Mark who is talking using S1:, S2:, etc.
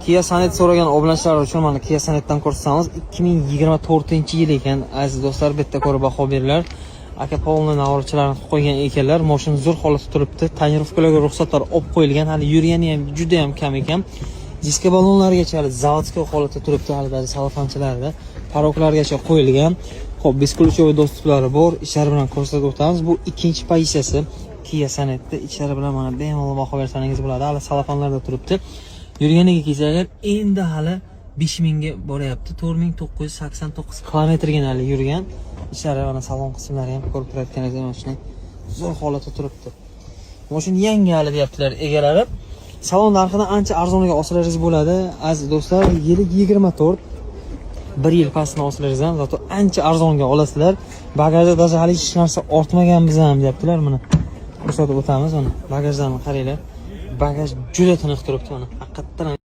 S1: Kia Sonet so'ragan obunachilar uchun mana Kia Sonetdan ko'rsatamiz. 2024-yil ekan. Aziz do'stlar, bitta ko'rib baho beringlar. Aka polni navorchilarni qo'ygan ekanlar. Mashina zo'r holatda turibdi. Tonirovkalarga ruxsatlar olib qo'yilgan. Hali yurgani ham juda ham kam ekan. Diska balonlarigacha hali zavodskiy holatda turibdi, albatta salafanchalarda. Paroklargacha qo'yilgan. Xo'p, beskuluchovoy do'stliklari bor. Ichlari bilan ko'rsatib o'tamiz. Bu ikkinchi pozitsiyasi Kia Sonetda. Ichlari bilan mana bemalol baho bersangiz bo'ladi. Hali salafanlarda turibdi. Yurganiga kelsak, endi hali 5000 ga boryapti. 4989 kilometrga hali yurgan. Ichlari mana salon qismlari ham ko'rib turayotganingizdek mashina zo'r holatda turibdi. Mashina yangi hali deyaptilar egalari. Salon narxidan ancha arzoniga olsangiz bo'ladi. Aziz do'stlar, yili 24. 1 yil pastini olsangiz ham zato ancha arzonga olasizlar. Bagajda даже hali hech narsa ortmagan biz ham deyaptilar. Mana ko'rsatib o'tamiz mana. Bagajdan qaranglar. Bagaj juda tiniq turibdi mana. Haqiqatan